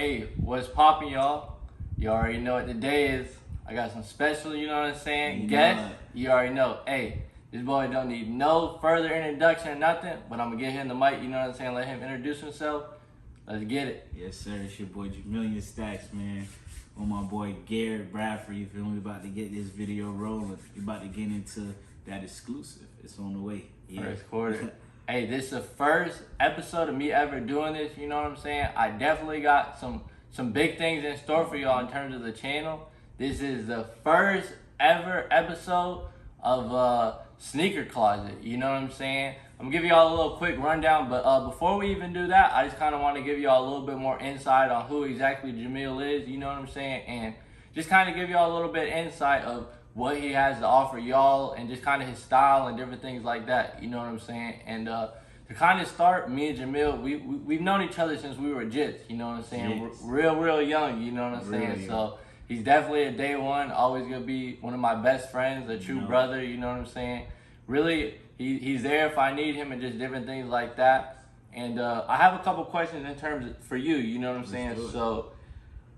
Hey, what's poppin', y'all? You already know what the day is. I got some special, you know what I'm saying, guests. You already know. Hey, this boy don't need no further introduction or nothing, but I'm gonna get him the mic, you know what I'm saying, let him introduce himself. Let's get it. Yes, sir. It's your boy JUHMILLIONSDL, man. With my boy Garrett Bradford, you feel me? We about to get this video rolling. We about to get into that exclusive. It's on the way. Yeah. First quarter. Hey, this is the first episode of me ever doing this, you know what I'm saying? I definitely got some big things in store for y'all in terms of the channel. This is the first ever episode of Sneaker Closet, you know what I'm saying? I'm gonna give y'all a little quick rundown, but before we even do that, I just kind of want to give y'all a little bit more insight on who exactly Jamil is, you know what I'm saying? And just kind of give y'all a little bit of insight of what he has to offer y'all and just kind of his style and different things like that, you know what I'm saying? And to kind of start, me and Jamil, we've known each other since we were jits, you know what I'm saying? Real young, you know what I'm saying? So he's definitely a day one, always gonna be one of my best friends, a true brother, you know what I'm saying? Really, he's there if I need him and just different things like that. And I have a couple questions in terms of, for you, you know what I'm saying? So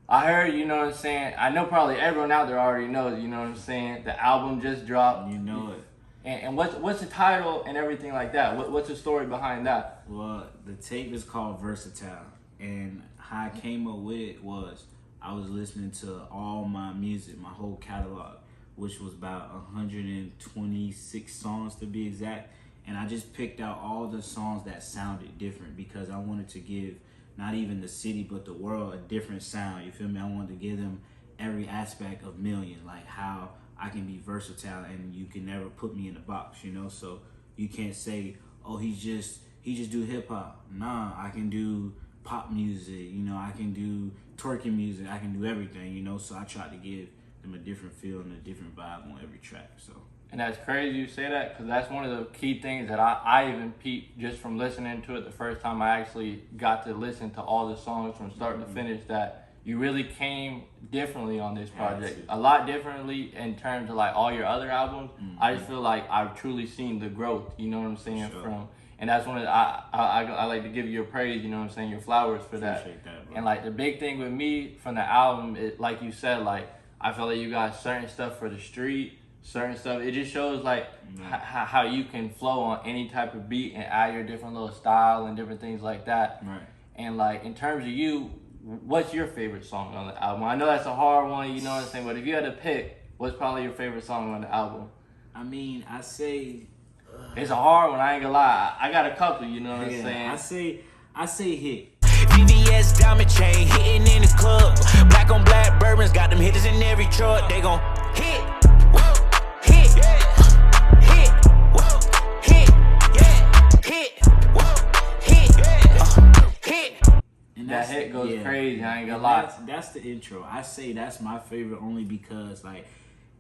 I heard, you know what I'm saying, I know probably everyone out there already knows, you know what I'm saying, the album just dropped. You know it. And what's the title and everything like that? What's the story behind that? Well, the tape is called Versatile, and how I came up with it was I was listening to all my music, my whole catalog, which was about 126 songs to be exact, and I just picked out all the songs that sounded different because I wanted to give not even the city but the world a different sound, you feel me? I wanted to give them every aspect of Million, like how I can be versatile and you can never put me in a box, you know? So you can't say, oh, he just do hip hop. Nah, I can do pop music, you know, I can do twerking music, I can do everything, you know? So I tried to give them a different feel and a different vibe on every track, so. And that's crazy you say that, because that's one of the key things that I even peeped just from listening to it the first time I actually got to listen to all the songs from start to finish, that you really came differently on this project. A lot differently in terms of like all your other albums. I just feel like I've truly seen the growth, you know what I'm saying? From, and that's one of the, I like to give you your praise, you know what I'm saying, your flowers for that. Appreciate that, bro. And like the big thing with me from the album, it, like you said, like I feel like you got certain stuff for the street, certain stuff. It just shows like how you can flow on any type of beat and add your different little style and different things like that. Right. And like in terms of you, what's your favorite song on the album? I know that's a hard one, you know what I'm saying, but if you had to pick, what's probably your favorite song on the album? I mean, I say it's a hard one, I ain't gonna lie. I got a couple, you know what I'm saying? I say Hit. VVS diamond chain hitting in the club. Black on black bourbons got them hitters in every truck. They gon' hit, hit, hit, hit, hit. And that hit goes crazy, I ain't gonna lie. That's the intro. I say that's my favorite only because like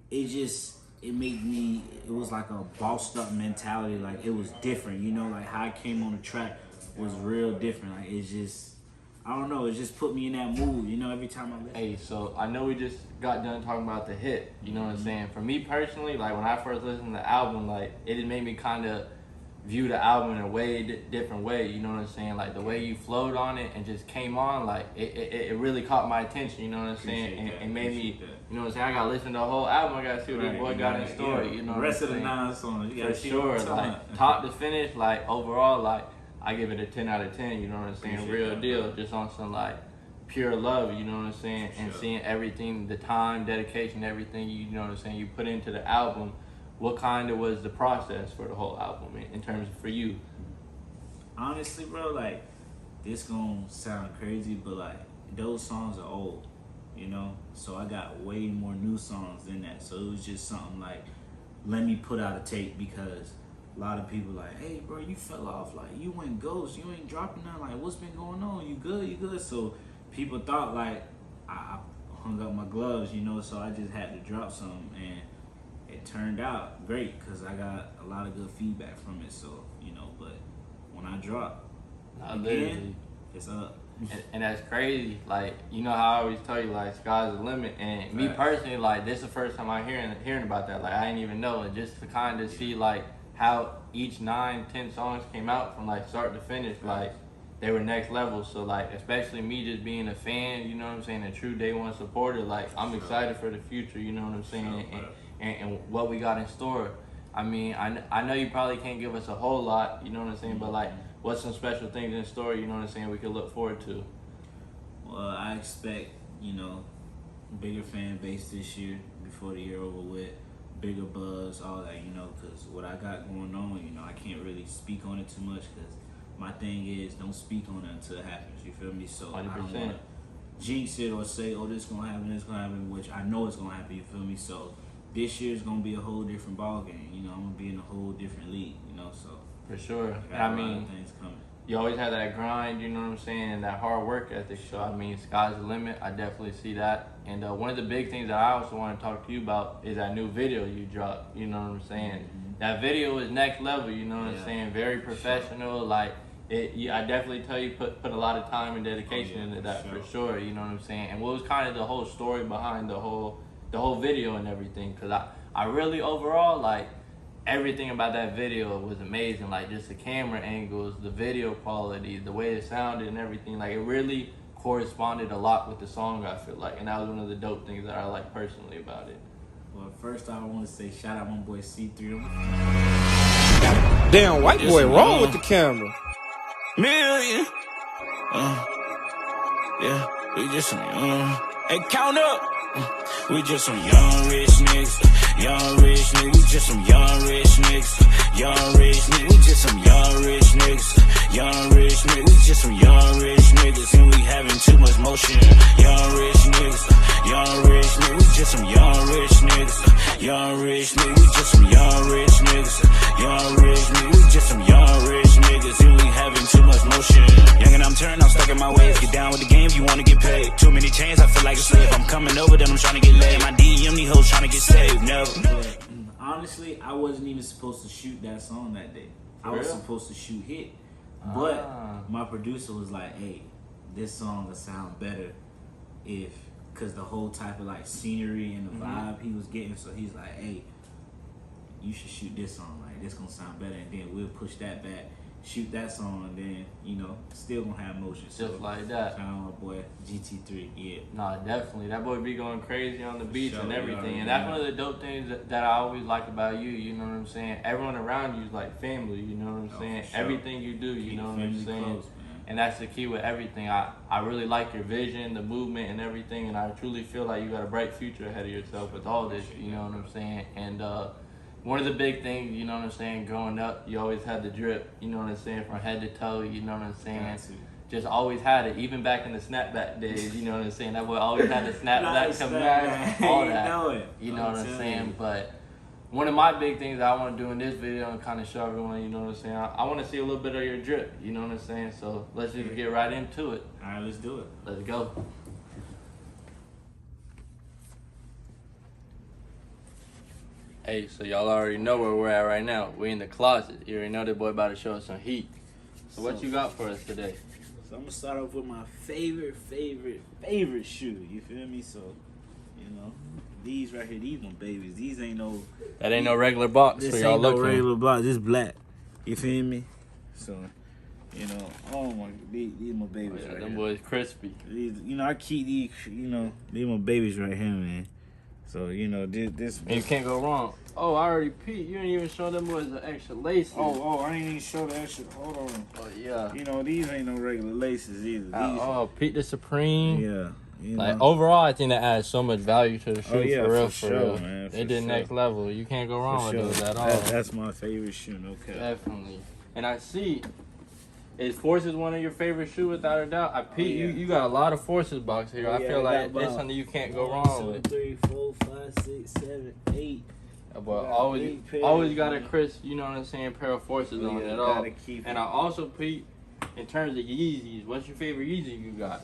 it made me, it was like a bossed up mentality. Like it was different, you know, like how I came on the track was real different. Like it's just, I don't know, it just put me in that mood, you know, every time I listen. Hey, so I know we just got done talking about the hit, you know what I'm saying? For me personally, like when I first listened to the album, like it made me kind of view the album in a way different way, you know what I'm saying? Like the way you flowed on it and just came on, like it really caught my attention, you know what I'm saying? And made me, you know what I'm saying? I gotta listen to the whole album. I gotta see what this boy got in store, you know what I'm saying? The rest of the 9 songs, you gotta see sure, like top to finish, like overall, like I give it a 10 out of 10, you know what I'm saying? Real deal, just on some like pure love, you know what I'm saying? And seeing everything, the time, dedication, everything, you know what I'm saying, you put into the album. What kind of was the process for the whole album in terms of for you? Honestly, bro, like this gonna sound crazy, but like those songs are old, you know? So I got way more new songs than that. So it was just something like, let me put out a tape because a lot of people like, hey bro, you fell off, like you went ghost, you ain't dropping nothing, like what's been going on, you good? So people thought like I hung up my gloves, you know, so I just had to drop some, and it turned out great because I got a lot of good feedback from it, so, you know, but when I drop again, it's up. And that's crazy, like, you know how I always tell you, like, sky's the limit, and me personally, like, this is the first time I'm hearing about that, like, I didn't even know, and just to kind of see, like, how each 9-10 songs came out from, like, start to finish, like, they were next level. So like, especially me just being a fan, you know what I'm saying, a true day one supporter, like I'm excited for the future, you know what I'm saying, and what we got in store. I mean, I know you probably can't give us a whole lot, you know what I'm saying, but like, what's some special things in store, you know what I'm saying, we could look forward to? Well, I expect, you know, bigger fan base this year before the year over with, bigger buzz, all that, you know, because what I got going on, you know, I can't really speak on it too much because my thing is don't speak on it until it happens, you feel me? So 100%. I don't want to jinx it or say, oh, this going to happen, which I know it's going to happen, you feel me? So this year's going to be a whole different ball game, you know, I'm going to be in a whole different league, you know, so. For sure. I mean, things coming. You always have that grind, you know what I'm saying, and that hard work ethic. So, I mean, sky's the limit. I definitely see that. And one of the big things that I also want to talk to you about is that new video you dropped, you know what I'm saying. Mm-hmm. That video is next level, you know what I'm saying, very professional. Sure. Like, I definitely tell you put a lot of time and dedication into that for sure, you know what I'm saying. And what was kind of the whole story behind the whole video and everything? Because I really overall, like, everything about that video was amazing, like just the camera angles, the video quality, the way it sounded and everything. Like it really corresponded a lot with the song, I feel like, and that was one of the dope things that I like personally about it. Well, first I want to say shout out my boy C3. Damn, white boy wrong with the camera. Million. Yeah, we just some hey, count up. We just some young rich niggas, young rich niggas. We just some young rich niggas, young rich niggas. We just some young rich niggas, young rich niggas. We just some young rich niggas, and we having too much motion. Young rich niggas, young rich niggas. We just some young rich niggas, young rich niggas. We just some young rich niggas, young rich niggas. We just some young rich niggas, and we having too much motion. Young and I'm turned, I'm stuck in my ways. Get down with the game, you wanna get paid. Too many chains, I feel like a slave. I'm coming over, then I'm trying to get laid. My DM, these hoes trying to get saved. Never. Honestly, I wasn't even supposed to shoot that song that day. I was supposed to shoot Hit. But my producer was like, hey, this song will sound better because the whole type of like scenery and the vibe he was getting. So he's like, hey, you should shoot this song. Like, this gonna sound better. And then we'll push that back, shoot that song, and then, you know, still gonna have motion. Just so, like that. Shout out my boy GT3, yeah. Nah, definitely. That boy be going crazy on the beats and everything. And that's one of the dope things that I always like about you, you know what I'm saying? Everyone around you is like family, you know what I'm saying? Sure. Everything you do, you know what I'm saying? Close, and that's the key with everything. I really like your vision, the movement, and everything, and I truly feel like you got a bright future ahead of yourself with all this, you know what I'm saying? And one of the big things, you know what I'm saying, growing up, you always had the drip, you know what I'm saying, from head to toe, you know what I'm saying? Just always had it, even back in the snapback days, you know what I'm saying? That boy always had the snapback come back, all that, you know what I'm saying? But one of my big things that I want to do in this video and kind of show everyone, you know what I'm saying, I want to see a little bit of your drip, you know what I'm saying? So let's just get right into it. All right, let's do it. Let's go. Hey, so y'all already know where we're at right now. We in the closet. You already know that boy about to show us some heat. So what you got for us today? So I'm gonna start off with my favorite shoe. You feel me? So, you know, these right here, these my babies. These ain't no. That ain't no regular box. This for y'all ain't no looking. regular box. This black. You feel me? So, you know, oh my, these my babies right them here. boys crispy. These, you know, I keep these. You know, these my babies right here, man. So, you know, this and you can't go wrong. Oh, I already peeped. You didn't even show them boys the extra laces. Oh, I ain't even show the extra. Hold on. Oh, yeah. You know, these ain't no regular laces either. Oh, Pete the Supreme. Yeah. You like, know. overall, I think that adds so much value to the shoe. Yeah, for real, for real. Man, they did next level. You can't go wrong with those at all. That's my favorite shoe, no cap. Definitely. And I see, is Forces one of your favorite shoes without a doubt? Pete, you got a lot of Forces box here. I feel like it's something you can't go wrong with. 3, 4, 5, 6, 7, 8. But always got a crisp, you know what I'm saying, pair of Forces on it all. And I also, Pete, in terms of Yeezys, what's your favorite Yeezy you got?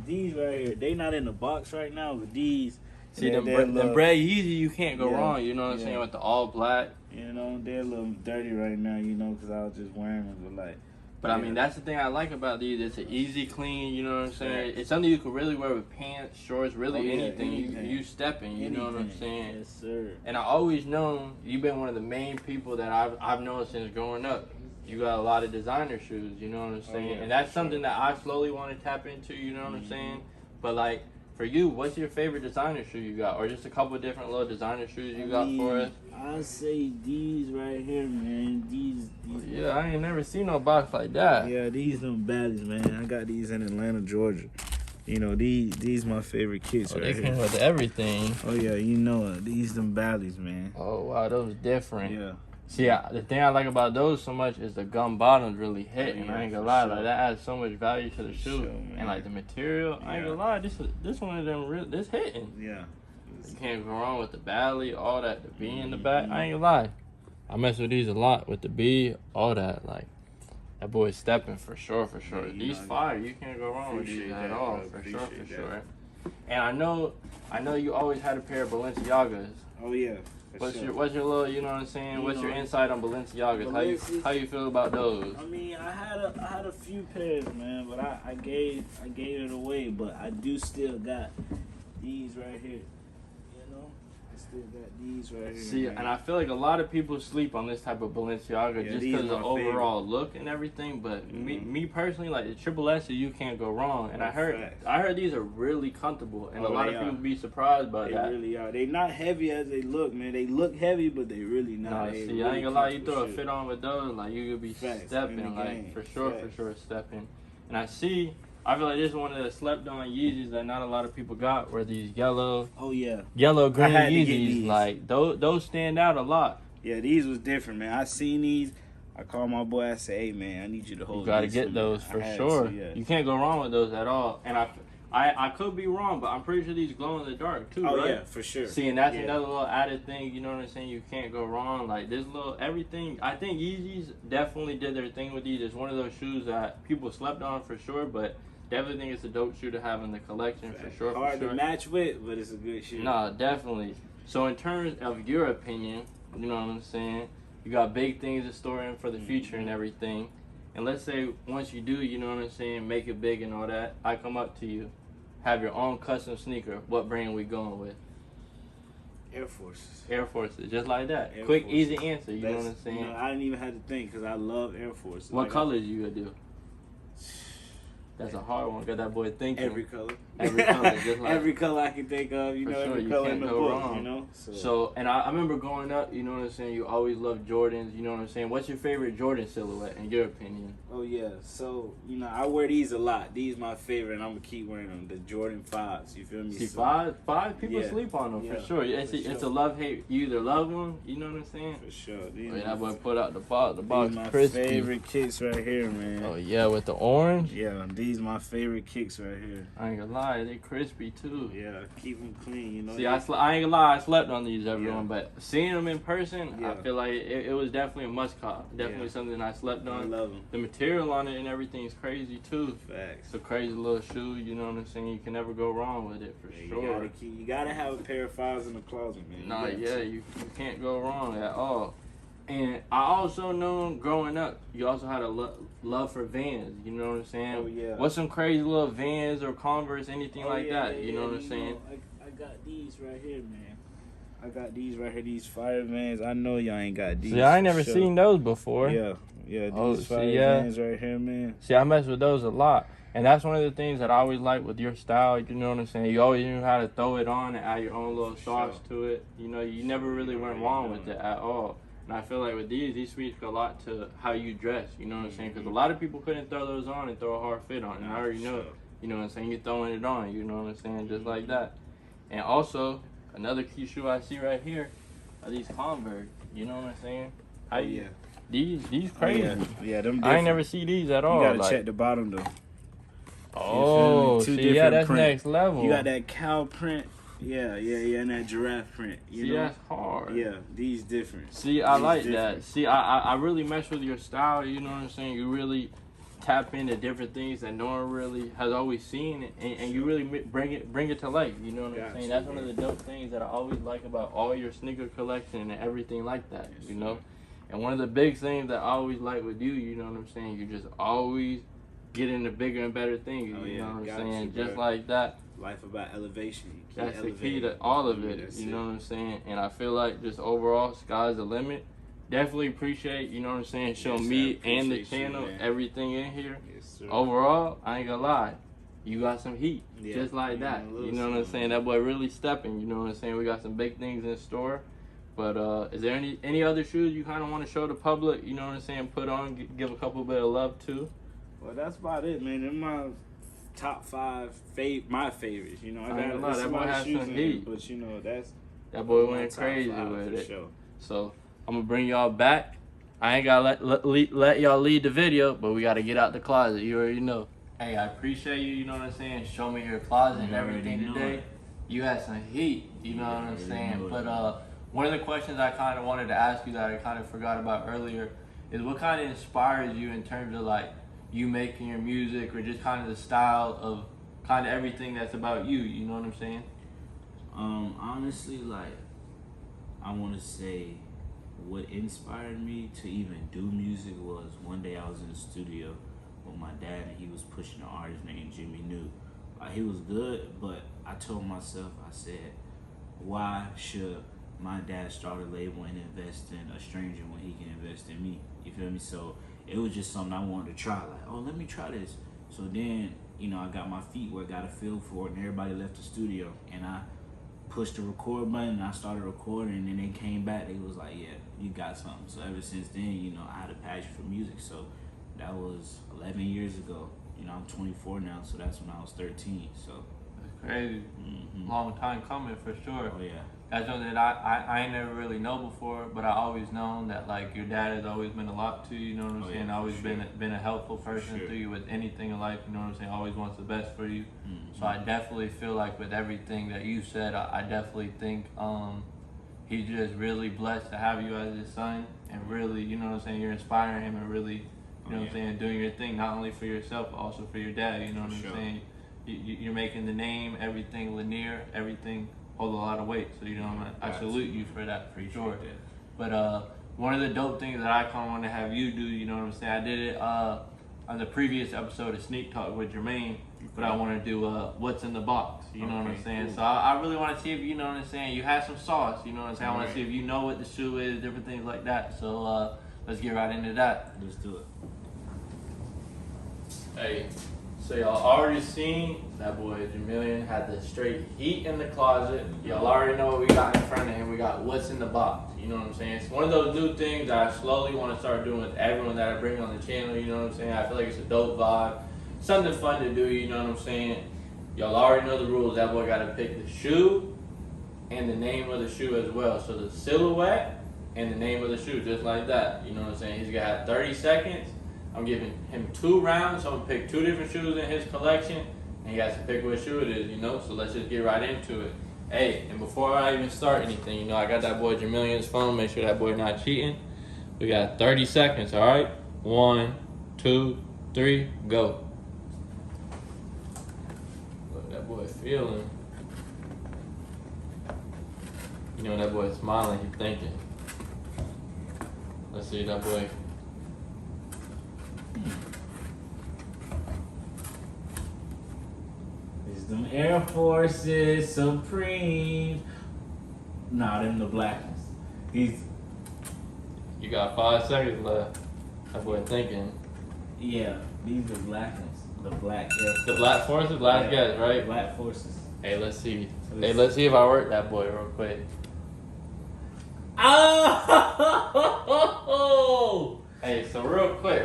These right here, they not in the box right now, but these. See, them Bred Yeezy, you can't go wrong, you know what I'm saying, with the all black. You know, they're a little dirty right now, you know, because I was just wearing them, but like. But I mean, that's the thing I like about these. It's an easy clean, you know what I'm saying? It's something you can really wear with pants, shorts, really anything. You stepping, you know what I'm saying? Yes, sir. And I always known you've been one of the main people that I've known since growing up. you got a lot of designer shoes, you know what I'm saying? yeah, And that's for something sure. that I slowly want to tap into, you know what I'm saying? But like, for you, what's your favorite designer shoe you got? Or just a couple different little designer shoes you got for us? I say these right here, man. These Yeah, I ain't never seen no box like that. Yeah, these them baddies, man. I got these in Atlanta, Georgia. You know, these my favorite kits Oh, right they came here. with everything. Oh yeah, you know it. These them baddies, man. Oh, wow, those different. Yeah. See, the thing I like about those so much is the gum bottoms really hit, and yeah, I ain't gonna for lie, sure. like that adds so much value to the shoe, sure, man. and like the material. I ain't Yeah. gonna lie, this one of them this hitting. Yeah. You can't go wrong with the Bally, all that, the B in the back. I ain't gonna lie, I mess with these a lot with the B, all that. Like that boy's stepping for sure, for sure. Yeah, you These know, fire, you can't go wrong with these appreciate at that, all, bro. for sure, for Appreciate sure. that. And I know you always had a pair of Balenciagas. Oh yeah. for What's sure. your little, you know what I'm saying? You What's your know, insight on Balenciagas? How you feel about those? I mean, I had a few pairs, man, but I gave it away. But I do still got these right here. You know, I still got these right here. See, man. and I feel like a lot of people sleep on this type of Balenciaga Yeah, just these because of the my favorite. overall look and everything. But me personally, like the Triple S, you can't go wrong. And Facts. I heard these are really comfortable, and a Oh, lot they of people are. be surprised by They that. really are. They not heavy as they look, man. They look heavy, but they really not. No, They see, really I ain't gonna lie, you comfortable throw a shit. fit on with those, like you could be Facts, in stepping, the like game. for sure Facts. stepping. And I feel like this is one of the slept on Yeezys that not a lot of people got, were these yellow Oh yeah, green had to get Yeezys. these. Like those stand out a lot. yeah. These was different, man. I seen these. I called my boy. I said, "Hey, man, I need you to hold." You gotta these get for me." those I for had sure. to, yeah. You can't go wrong with those at all. And I could be wrong, but I'm pretty sure these glow in the dark too, Oh right? yeah, for sure. See, and that's Yeah. another little added thing, you know what I'm saying? You can't go wrong. Like this little everything. I think Yeezys definitely did their thing with these. It's one of those shoes that people slept on for sure, but definitely think it's a dope shoe to have in the collection for sure. Hard for sure. to match with, but it's a good shoe. No, definitely. So in terms of your opinion, you know what I'm saying? You got big things in store in for the future and everything. And let's say once you do, you know what I'm saying, make it big and all that, I come up to you, have your own custom sneaker. What brand we going with? Air Forces. Air Forces, just like that. Air Quick, Forces. easy answer. You know what I'm That's- saying? You know, I didn't even have to think because I love Air Forces. What Like, colors you gonna do? That's a hard one. Got that boy thinking. Every color. Every color, just like- every color I can think of. You For know, sure, every you color can't in the go book. wrong. You know. So, and I remember growing up, you know what I'm saying, you always loved Jordans, you know what I'm saying. What's your favorite Jordan silhouette, in your opinion? Oh yeah. So you know, I wear these a lot. These my favorite, and I'm gonna keep wearing them. The Jordan 5s. You feel me? See, So- five people Yeah. sleep on them, Yeah, for sure. It's for it's sure. a love-hate. You either love them, you know what I'm saying? For sure. These Oh, yeah, that my- boy put out the box these my crispy. favorite kicks right here, man. Oh, yeah, with the orange. Yeah, these my favorite kicks right here. I ain't gonna lie, they crispy, too. Yeah, keep them clean. You know. See, I ain't gonna lie, I slept on these, everyone, Yeah. but seeing them in person, I Yeah. feel like it was definitely a must cop. Definitely Yeah. something I slept I on. love them. The material on it and everything is crazy, too. Facts. It's a crazy little shoe, you know what I'm saying? You can never go wrong with it, for Yeah, sure. you gotta have a pair of 5s in the closet, man. Nah, You got yeah, to. you can't go wrong at all. And I also know growing up, you also had a love for Vans, you know what I'm saying? Oh, yeah. What's some crazy little Vans or Converse, anything Oh, like yeah, that, yeah, you know yeah, what I'm saying? I got these right here, man. I got these right here, these fire vans. I know y'all ain't got these. See, I ain't for never sure. seen those before. Yeah, these Oh, fire see, yeah. vans right here, man. See, I mess with those a lot. And that's one of the things that I always like with your style, you know what I'm saying? You always knew how to throw it on and add your own little sauce to it. You know, you never really went wrong with it at all. And I feel like with these speak a lot to how you dress, you know what I'm saying? Because a lot of people couldn't throw those on and throw a hard fit on. And I already know, you know what I'm saying? You're throwing it on, you know what I'm saying? Just like that. And also, another key shoe I see right here are these Converse, you know what I'm saying? How you, Yeah. These crazy. Yeah, them different. I ain't never see these at all. You gotta like, check the bottom, though. oh, Two see, yeah, different that's print. next level. You got that cow print. Yeah, and that giraffe print. You See, know? that's hard. Yeah, these different. See, I These like different. that. See, I really mess with your style, you know what I'm saying? You really tap into different things that no one really has always seen, and you really bring it to life, you know what I'm Gotcha, saying? That's bro. one of the dope things that I always like about all your sneaker collection and everything like that, Yes, you know? sir. And one of the big things that I always like with you, you know what I'm saying? You just always get into bigger and better things, Oh, you yeah, know what I'm got saying? you, Just bro. like that. Life about elevation. You keep That's the key elevating. to all of Yeah, it, that's you know what I'm saying? And I feel like just overall, sky's the limit. definitely appreciate, you know what I'm saying, showing Yes, me I and the appreciate you, channel man. everything in here. Yes, sir. Overall, I ain't gonna lie, you got some heat, Yeah, just like you that. know, You know what I'm saying? That boy really stepping. You know what I'm saying? We got some big things in store. But is there any other shoes you kind of want to show the public? You know what I'm saying? Put on, give a couple bit of love to. Well, that's about it, man. Them my top 5 my favorites. You know, I ain't gonna lie, got that some boy other has shoes some in heat. there, but you know That boy my went top crazy 5 with for it. sure. So I'm gonna bring y'all back. I ain't gotta let y'all lead the video, but we gotta get out the closet. You already know. Hey, I appreciate you. You know what I'm saying? Show me your closet and You already everything know today. it. You had some heat. You know what I'm already saying? know it, But man. one of the questions I kind of wanted to ask you that I kind of forgot about earlier is what kind of inspires you in terms of like you making your music or just kind of the style of kind of everything that's about you. You know what I'm saying? Honestly, like, I want to say what inspired me to even do music was one day I was in the studio with my dad and he was pushing an artist named Jimmy New. Like, he was good, but I told myself, I said, why should my dad start a label and invest in a stranger when he can invest in me? You feel me? So it was just something I wanted to try. Like, oh, let me try this. So then, you know, I got my feet where I got a feel for it, and everybody left the studio, and I pushed the record button, and I started recording, and then they came back. They was like, yeah, you got something. So ever since then, you know, I had a passion for music. So that was 11 years ago. You know, I'm 24 now, so that's when I was 13. So That's crazy. Mhm. Long time coming for sure. Oh yeah. That's something that I ain't never really know before, but I always known that like your dad has always been a lot to you, you know what I'm Oh, saying? yeah, Always for sure. been a helpful person sure. to you with anything in life, you know what I'm saying? Always wants the best for you. Mhm. So I definitely feel like with everything that you said, I definitely think he's just really blessed to have you as his son and really, you know what I'm saying, you're inspiring him and really, you know what I'm saying, doing your thing not only for yourself but also for your dad, you know what I'm Sure. saying? You're making the name, everything linear, everything hold a lot of weight. So you know, I salute you for that for sure. Appreciate that. But one of the dope things that I kind of want to have you do, you know what I'm saying? I did it on the previous episode of Sneak Talk with Jermaine, but I want to do what's in the box. You know what I'm Okay, saying? cool. So I really want to see if you know what I'm saying. You have some sauce. You know what I'm saying? I want to Alright. see if you know what the shoe is, different things like that. So let's get right into that. Let's do it. Hey, so y'all already seen that boy Jamillion had the straight heat in the closet. Y'all already know what we got in front of him. We got what's in the box. You know what I'm saying? It's one of those new things that I slowly want to start doing with everyone that I bring on the channel. You know what I'm saying? I feel like it's a dope vibe. Something fun to do, you know what I'm saying? Y'all already know the rules. That boy got to pick the shoe and the name of the shoe as well. So the silhouette and the name of the shoe, just like that. You know what I'm saying? He's got to have 30 seconds. I'm giving him 2 rounds, so I'm gonna pick 2 different shoes in his collection, and he has to pick what shoe it is, you know? So let's just get right into it. Hey, and before I even start anything, you know, I got that boy Jamillion's phone, make sure that boy not cheating. We got 30 seconds, all right? 1, 2, 3, go. What that boy feeling? You know, that boy smiling, he thinking. Let's see that boy. It's them Air Forces Supreme. Nah, them the black ones. These, You got 5 seconds left. That boy thinking. yeah, these the black ones. The black Air The Black Forces, last guess, right? Black Forces. Hey, let's see. Hey, let's see if I work that boy real quick. Oh! Hey, so real quick.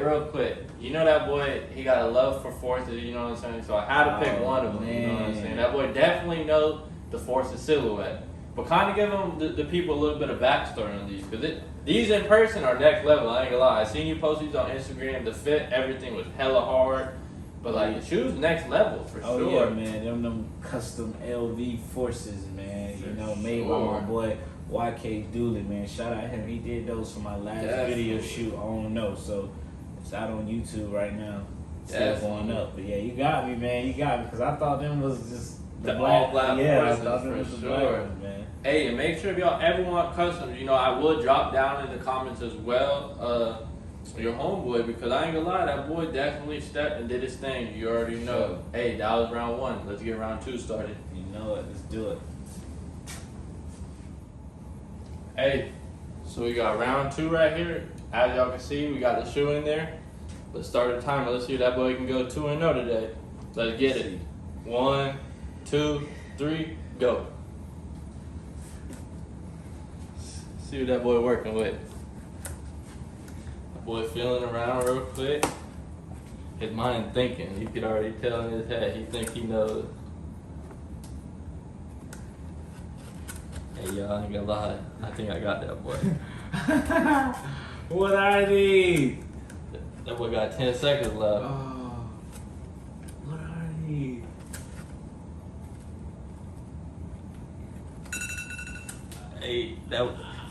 You know that boy, he got a love for forces, you know what I'm saying? So I had to pick one of them, you know what I'm saying? That boy definitely knows the forces silhouette. But kind of give them the people a little bit of backstory on these. Because these in person are next level, I ain't gonna lie. I seen you post these on Instagram. The fit, everything was hella hard. But like, the shoes next level, for Oh sure. yeah, man. Them custom LV Forces, man. You know, made by sure. my boy YK Dooley, man. Shout out him. He did those for my last video shoot on No. So it's out on YouTube right now. Still going up. But yeah, you got me, man. You got me. Because I thought them was just The all black Yeah, I Forces, thought them for was the sure. black ones, man. Hey, and make sure if y'all ever want customs, you know, I will drop down in the comments as well, your homeboy, because I ain't gonna lie, that boy definitely stepped and did his thing. You already know. Sure. Hey, that was round 1. Let's get round 2 started. You know it. Let's do it. Hey, So we got round 2 right here. As y'all can see, we got the shoe in there. Let's start the timer. Let's see if that boy can go 2-0 today. Let's get it. 1, 2, 3, go. See what that boy working with. That boy feeling around real quick. His mind thinking. You could already tell in his head. He think he knows. Hey y'all, I ain't gonna lie. I think I got that boy. What are these? That boy got 10 seconds left. Oh, what are these? Hey,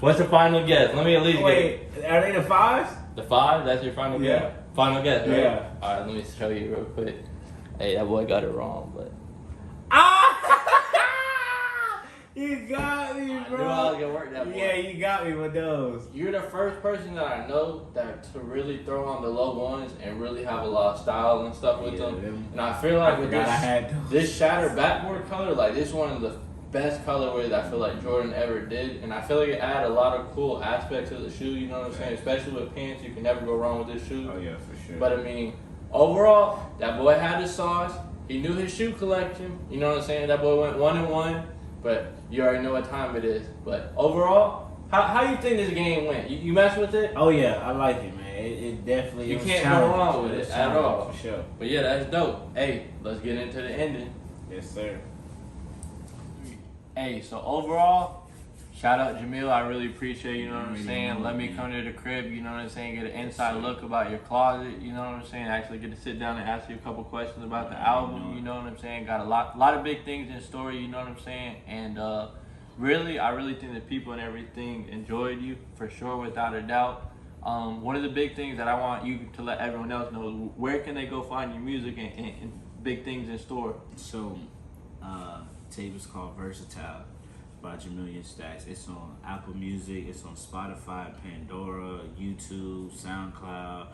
what's your final guess? Let me at least Wait, are they the 5s? The 5? That's your final Yeah. guess? Final guess, right? Yeah. Alright, let me show you real quick. Hey, that boy got it wrong, but You got me, I bro. knew I was gonna work that boy. Yeah, you got me with those. You're the first person that I know that to really throw on the low ones and really have a lot of style and stuff with them. And I feel like with this shattered backboard color, like this one of the best colorways I feel like Jordan ever did. And I feel like it added a lot of cool aspects to the shoe, you know what I'm saying? Especially with pants, you can never go wrong with this shoe. Oh yeah, for sure. But I mean, overall, that boy had his sauce. He knew his shoe collection. You know what I'm saying? That boy went 1-1. But you already know what time it is. But overall, how you think this game went? You mess with it? Oh yeah, I like it, man. It definitely. You can't go wrong with it at all. For sure. But yeah, that's dope. Hey, let's get into the ending. Yes, sir. Hey, so overall, shout out Jamil. I really appreciate, you know what I'm Really saying. know, Let me man. come to the crib, you know what I'm saying. Get an inside look about your closet, you know what I'm saying. Actually get to sit down and ask you a couple questions about the album, you know what I'm saying. Got a lot of big things in store, you know what I'm saying. And really, I really think that people and everything enjoyed you for sure, without a doubt. One of the big things that I want you to let everyone else know is where can they go find your music and big things in store. So, tape is called Versatile by JUHMILLIONSDL. It's on Apple Music, it's on Spotify, Pandora, YouTube, SoundCloud,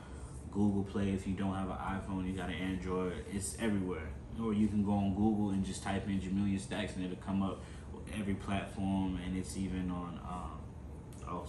Google Play. If you don't have an iPhone, you got an Android, it's everywhere. Or you can go on Google and just type in JUHMILLIONSDL and it'll come up with every platform, and it's even on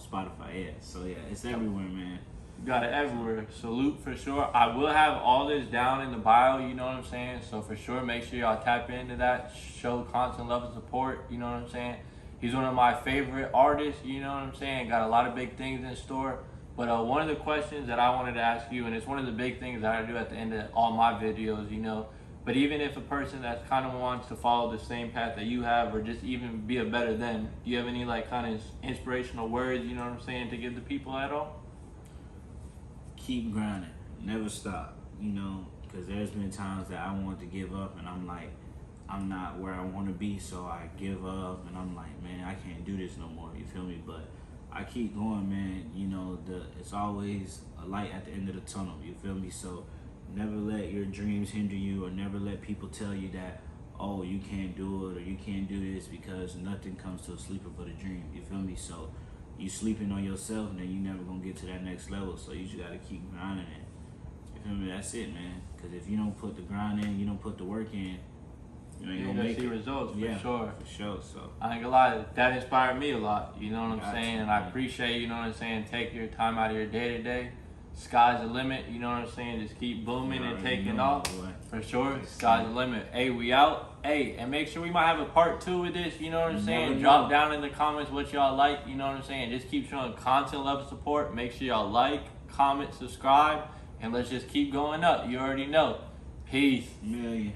Spotify. Yeah, so yeah, it's everywhere, man. Got it everywhere. Salute for sure. I will have all this down in the bio, you know what I'm saying? So for sure, make sure y'all tap into that. Show constant love and support, you know what I'm saying? He's one of my favorite artists, you know what I'm saying? Got a lot of big things in store. But one of the questions that I wanted to ask you, and it's one of the big things that I do at the end of all my videos, you know, but even if a person that kind of wants to follow the same path that you have, or just even be a better them, do you have any like kind of inspirational words, you know what I'm saying, to give the people at all? Keep grinding, never stop, you know, because there's been times that I wanted to give up and I'm like, I'm not where I want to be, so I give up and I'm like, man, I can't do this no more, you feel me? But I keep going, man, you know, it's always a light at the end of the tunnel, you feel me? So never let your dreams hinder you, or never let people tell you that, oh, you can't do it or you can't do this, because nothing comes to a sleeper but a dream, you feel me? So you sleeping on yourself, and then you never gonna get to that next level. So you just gotta keep grinding it. You feel me? That's it, man. Because if you don't put the grind in, you don't put the work in, you ain't gonna make see it. results for Yeah, sure. For sure. So I ain't gonna lie, that inspired me a lot. You know what I'm Gotcha, saying? And man. I appreciate, you know what I'm saying, take your time out of your day to day. Sky's the limit, you know what I'm saying? Just keep booming and taking off. Boy. For sure. Sky's the limit. Hey, we out. Hey, and make sure we might have a part 2 with this, you know what I'm saying? never Drop know. down in the comments what y'all like, you know what I'm saying? Just keep showing constant love and support. Make sure y'all like, comment, subscribe, and let's just keep going up. You already know. Peace. Million.